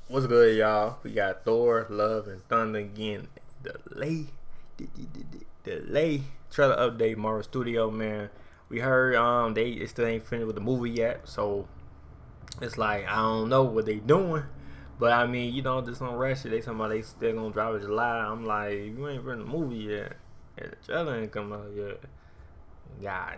What's good, y'all? We got Thor, Love, and Thunder again. Delay. Trailer update, Marvel Studio, man. We heard they still ain't finished with the movie yet, so it's like I don't know what they doing. But I mean, you know, just on rush it. They talking about they still gonna drop it July. I'm like, you ain't written the movie yet. And the trailer ain't come out yet. God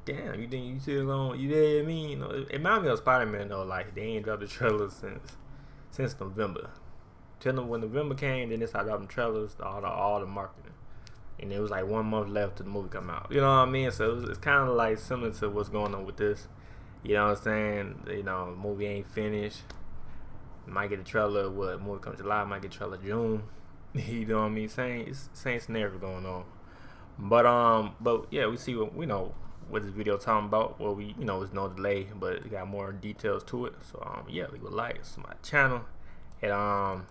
damn, you think you still gonna, you know what I mean? You know, it reminds me of Spider-Man though. Like they ain't dropped the trailer since November. Till when November came, then they started dropping trailers, all the marketing, and it was like 1 month left till the movie come out. You know what I mean? So it's kind of like similar to what's going on with this. You know what I'm saying? You know, the movie ain't finished. Might get a trailer. What movie comes July? Might get a trailer June. You know what I mean? Same scenario going on. But yeah, we see what we know what this video talking about. Well, we it's no delay, but we got more details to it. So yeah, leave a like to my channel, and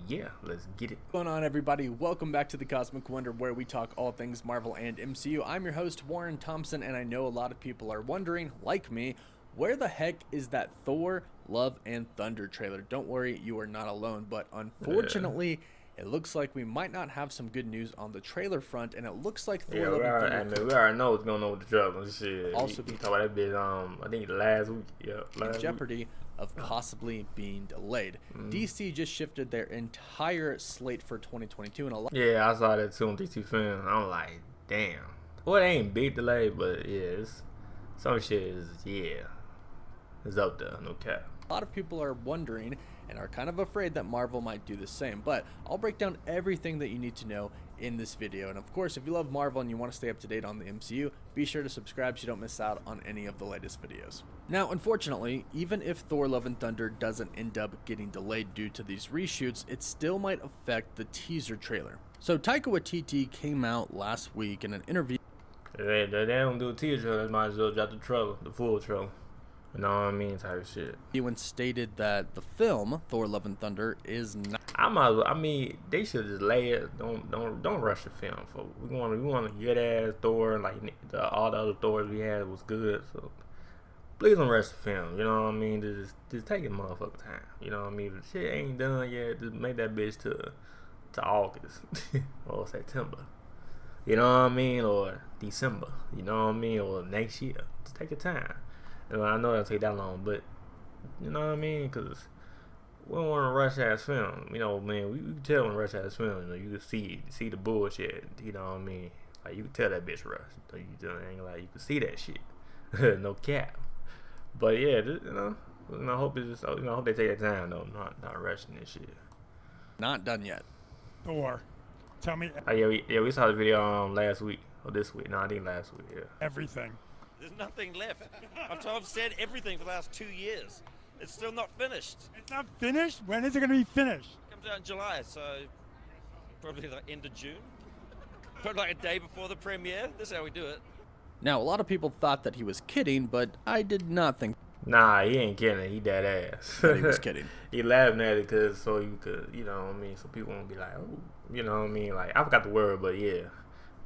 yeah, let's get it. What's going on, everybody? Welcome back to the Cosmic Wonder, where we talk all things Marvel and MCU. I'm your host, Warren Thompson, and I know a lot of people are wondering, like me, where the heck is that Thor, Love, and Thunder trailer? Don't worry, you are not alone, but unfortunately, it looks like we might not have some good news on the trailer front, and it looks like Thor, Love, and Thunder. We already know what's going on with the trailer. Shit. Also, he talked about that bit, I think last week. Yeah, in jeopardy of possibly being delayed. DC just shifted their entire slate for 2022, and a lot. Yeah, I saw that too on DC Film. I'm like, damn. Well, it ain't big delay, but yeah, some shit is it's up there, no cap. A lot of people are wondering and are kind of afraid that Marvel might do the same, but I'll break down everything that you need to know in this video. And of course, if you love Marvel and you want to stay up to date on the MCU, be sure to subscribe so you don't miss out on any of the latest videos. Now, unfortunately, even if Thor Love and Thunder doesn't end up getting delayed due to these reshoots, it still might affect the teaser trailer. So Taika Waititi came out last week in an interview. They don't do a teaser trailer, they might as well drop the trailer, the full trailer. You know what I mean? Type of shit. When stated that the film Thor: Love and Thunder is not. I mean, they should just lay it. Don't rush the film. For we want a good ass Thor. Like all the other Thors we had was good. So please don't rush the film. You know what I mean? Just take your motherfucking time. You know what I mean? If the shit ain't done yet, just make that bitch to August or September. You know what I mean? Or December. You know what I mean? Or next year. Just take your time. I know it'll take that long, but you know what I mean? Because we don't want to rush ass film. You know, man, we can tell when rush ass film. You know, you can see the bullshit. You know what I mean? Like you can tell that bitch rush. You can see that shit. No cap. But yeah, just, I hope it's just, I hope they take their time though, not rushing this shit. Not done yet. Thor, tell me. We saw the video last week or this week. No, I think last week. Yeah. Everything. There's nothing left. I've said everything for the last 2 years. It's still not finished. It's not finished? When is it going to be finished? It comes out in July, so probably like end of June. Probably like a day before the premiere. This is how we do it. Now, a lot of people thought that he was kidding, but I did not think. Nah, he ain't kidding. He dead ass. That he was kidding. He laughing at it because so you could, you know what I mean? So people won't be like, oh, you know what I mean? Like, I forgot the word, but yeah.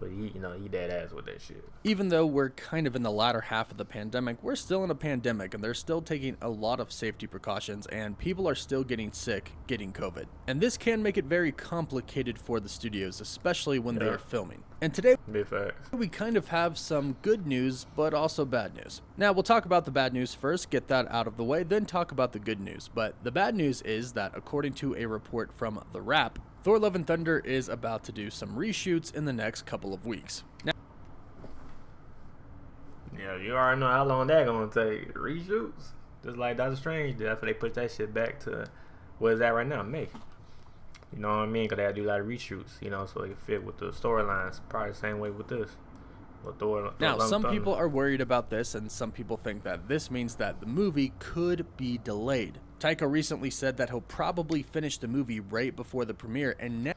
But he dead ass with that shit. Even though we're kind of in the latter half of the pandemic, we're still in a pandemic, and they're still taking a lot of safety precautions, and people are still getting sick, getting COVID. And this can make it very complicated for the studios, especially when they are filming. And today, we kind of have some good news, but also bad news. Now, we'll talk about the bad news first, get that out of the way, then talk about the good news. But the bad news is that, according to a report from The Wrap, Thor Love and Thunder is about to do some reshoots in the next couple of weeks. Now, yeah, you already know how long that gonna take. Reshoots? Just like Doctor Strange did after they put that shit back to what is that right now? May. You know what I mean? Because they had to do a lot of reshoots, so it can fit with the storylines. Probably the same way with this. Now, some people are worried about this, and some people think that this means that the movie could be delayed. Taika recently said that he'll probably finish the movie right before the premiere, and now.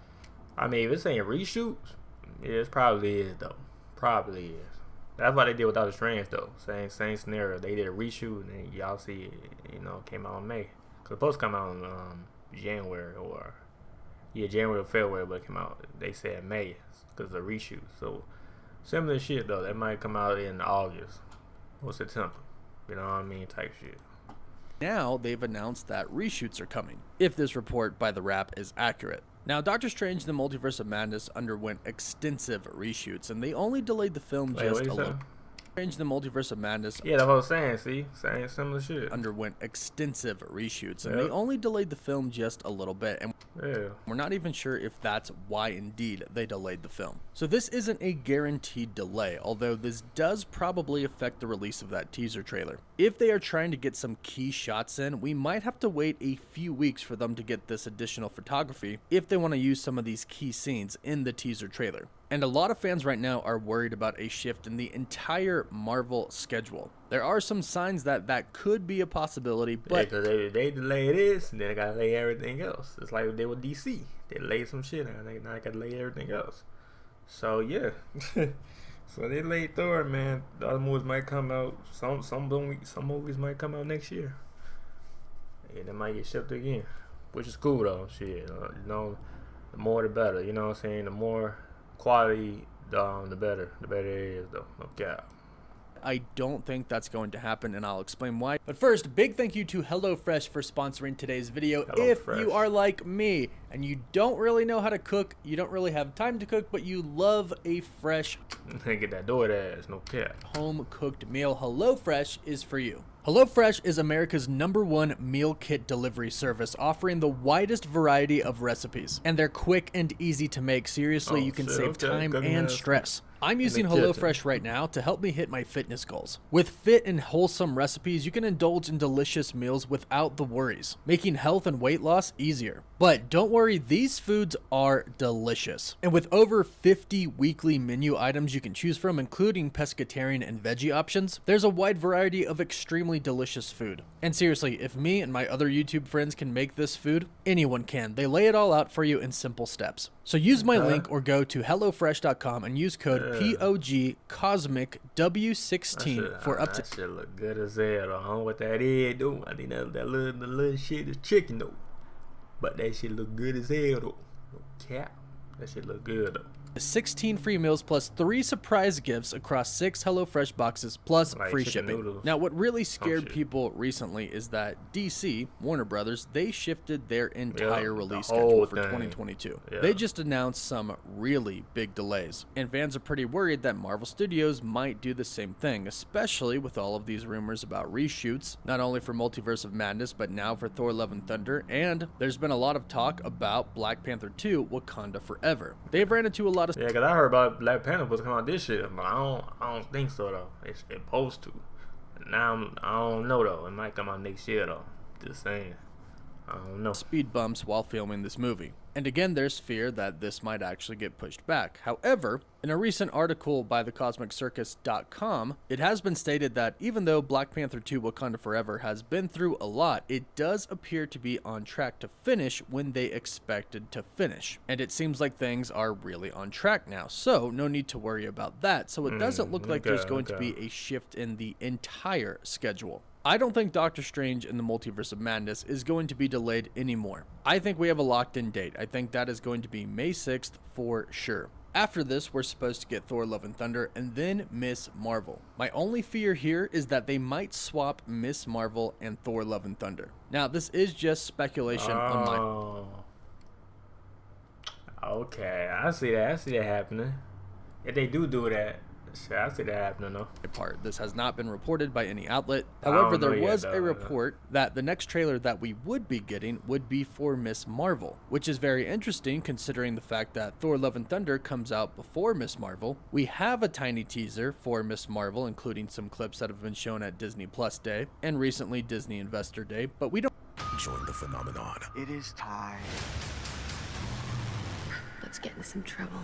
I mean, if it's saying reshoots, yeah, it probably is, though. Probably is. That's what they did with Doctor Strange, though. Same scenario. They did a reshoot, and then y'all see it, came out in May. Because it's supposed to come out in January or, January or February, but it came out, they said May because of the reshoot. So, similar shit, though. That might come out in August or September. You know what I mean? Type shit. Now they've announced that reshoots are coming, if this report by the Wrap is accurate. Now, Doctor Strange: The Multiverse of Madness underwent extensive reshoots, and they only delayed the film just a little. Strange: The Multiverse of Madness. Yeah, that's what I was saying. See, saying similar shit. Underwent extensive reshoots, and they only delayed the film just a little bit, and we're not even sure if that's why indeed they delayed the film. So this isn't a guaranteed delay, although this does probably affect the release of that teaser trailer. If they are trying to get some key shots in, we might have to wait a few weeks for them to get this additional photography if they want to use some of these key scenes in the teaser trailer. And a lot of fans right now are worried about a shift in the entire Marvel schedule. There are some signs that that could be a possibility, but because they delay this, and then they gotta delay everything else. It's like they with DC. They delayed some shit, and now they gotta delay everything else. So yeah, so they delayed Thor, man. The other movies might come out. Some movies might come out next year. Yeah, they might get shipped again, which is cool though. Shit, you know, the more the better. You know what I'm saying? The more quality, the better it is though. Okay. I don't think that's going to happen, and I'll explain why. But first, big thank you to HelloFresh for sponsoring today's video. If you are like me and you don't really know how to cook, you don't really have time to cook, but you love a fresh get that DoorDash, no cap, home cooked meal, HelloFresh is for you. HelloFresh is America's #1 meal kit delivery service, offering the widest variety of recipes. And they're quick and easy to make. Seriously, you can save time and stress. I'm using HelloFresh right now to help me hit my fitness goals. With fit and wholesome recipes, you can indulge in delicious meals without the worries, making health and weight loss easier. But don't worry, these foods are delicious. And with over 50 weekly menu items you can choose from, including pescatarian and veggie options, there's a wide variety of extremely delicious food. And seriously, if me and my other YouTube friends can make this food, anyone can. They lay it all out for you in simple steps. So use my link or go to HelloFresh.com and use code POGCosmicW16 for up to... That shit look good as hell. I don't know what that is, though. I think that little shit is chicken, though. But that shit look good as hell, though. No cap. That shit look good, though. 16 free meals plus 3 surprise gifts across 6 HelloFresh boxes plus free shipping. Noodles. Now, what really scared people recently is that DC, Warner Brothers, they shifted their entire release schedule for 2022. They just announced some really big delays, and fans are pretty worried that Marvel Studios might do the same thing, especially with all of these rumors about reshoots, not only for Multiverse of Madness, but now for Thor: Love and Thunder, and there's been a lot of talk about Black Panther 2: Wakanda Forever. They've ran into a lot of... Yeah, because I heard about Black Panther was coming out this year, but I don't think so, though. It's supposed to. Now, I don't know, though. It might come out next year, though. Just saying. I don't know. Speed bumps while filming this movie. And again, there's fear that this might actually get pushed back. However, in a recent article by thecosmiccircus.com, it has been stated that even though Black Panther 2 Wakanda Forever has been through a lot, it does appear to be on track to finish when they expected to finish. And it seems like things are really on track now, so no need to worry about that. So it doesn't look like there's going to be a shift in the entire schedule. I don't think Doctor Strange in the Multiverse of Madness is going to be delayed anymore. I think we have a locked-in date. I think that is going to be May 6th for sure. After this, we're supposed to get Thor: Love and Thunder and then Miss Marvel. My only fear here is that they might swap Miss Marvel and Thor: Love and Thunder. Now, this is just speculation on my... Okay, I see that happening. If they do that, I see that happening, though. This has not been reported by any outlet. However, there was a report that the next trailer that we would be getting would be for Miss Marvel, which is very interesting considering the fact that Thor: Love and Thunder comes out before Miss Marvel. We have a tiny teaser for Miss Marvel, including some clips that have been shown at Disney Plus Day and recently Disney Investor Day, but we don't... Join the phenomenon. It is time. Let's get in some trouble.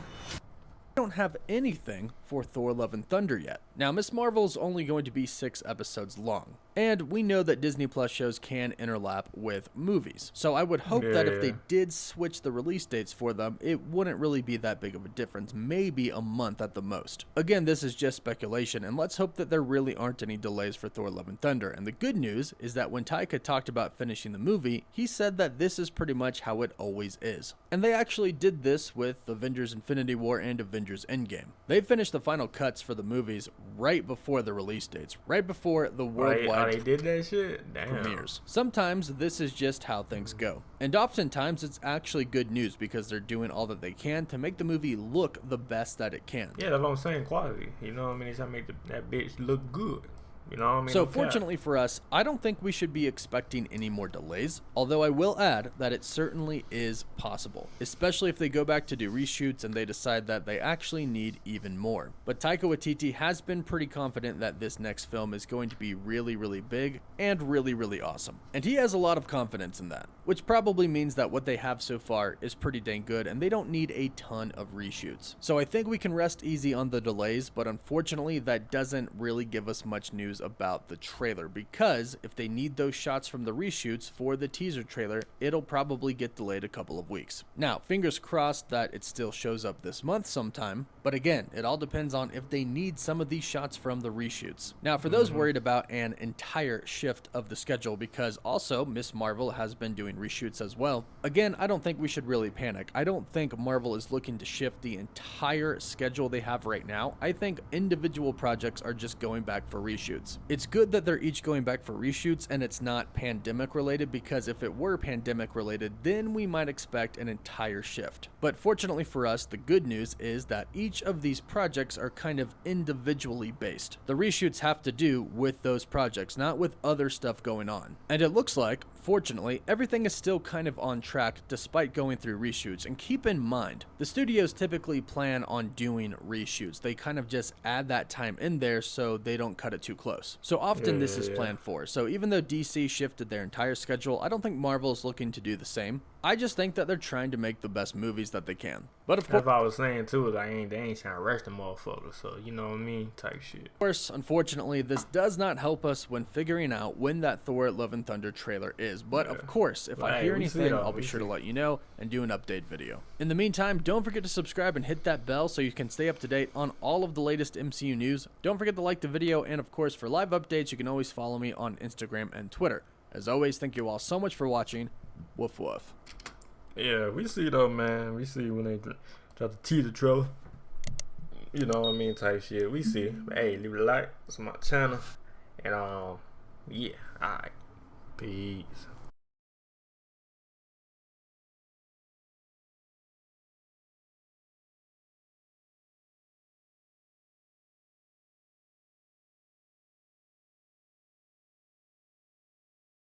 Don't have anything for Thor: Love and Thunder yet. Now, Miss Marvel is only going to be 6 episodes long, and we know that Disney Plus shows can interlap with movies. So I would hope that if they did switch the release dates for them, it wouldn't really be that big of a difference, maybe a month at the most. Again, this is just speculation, and let's hope that there really aren't any delays for Thor: Love and Thunder. And the good news is that when Taika talked about finishing the movie, he said that this is pretty much how it always is. And they actually did this with Avengers Infinity War and Avengers Avengers Endgame. They finished the final cuts for the movies right before the release dates, right before the worldwide they did that shit? Damn. premieres. Sometimes this is just how things go. And oftentimes it's actually good news because they're doing all that they can to make the movie look the best that it can. Yeah, that's what I'm saying, quality. You know what I mean? It's how make that bitch look good. You know what I mean? So fortunately for us, I don't think we should be expecting any more delays, although I will add that it certainly is possible, especially if they go back to do reshoots and they decide that they actually need even more. But Taika Waititi has been pretty confident that this next film is going to be really, really big and really, really awesome. And he has a lot of confidence in that, which probably means that what they have so far is pretty dang good and they don't need a ton of reshoots. So I think we can rest easy on the delays, but unfortunately that doesn't really give us much news about the trailer, because if they need those shots from the reshoots for the teaser trailer, it'll probably get delayed a couple of weeks. Now, fingers crossed that it still shows up this month sometime, but again, it all depends on if they need some of these shots from the reshoots. Now, for those worried about an entire shift of the schedule, because also Ms. Marvel has been doing reshoots as well, again, I don't think we should really panic. I don't think Marvel is looking to shift the entire schedule they have right now. I think individual projects are just going back for reshoots. It's good that they're each going back for reshoots and it's not pandemic related, because if it were pandemic related, then we might expect an entire shift. But fortunately for us, the good news is that each of these projects are kind of individually based. The reshoots have to do with those projects, not with other stuff going on. And it looks like, fortunately, everything is still kind of on track despite going through reshoots. And keep in mind, the studios typically plan on doing reshoots. They kind of just add that time in there so they don't cut it too close. So often this is planned for. So even though DC shifted their entire schedule, I don't think Marvel is looking to do the same. I just think that they're trying to make the best movies that they can. But of course, that's what I was saying too, they ain't trying to rush the motherfuckers, so you know what I mean, type shit. Of course, unfortunately, this does not help us when figuring out when that Thor Love and Thunder trailer is. But of course, if I hear anything, I'll be sure to let you know and do an update video. In the meantime, don't forget to subscribe and hit that bell so you can stay up to date on all of the latest MCU news. Don't forget to like the video, and of course, for live updates, you can always follow me on Instagram and Twitter. As always, thank you all so much for watching. Woof woof. Yeah, we see though, man. We see when they drop the teaser trailer. You know what I mean, type shit. We see. But hey, leave a like. It's my channel. And yeah, alright. Peace.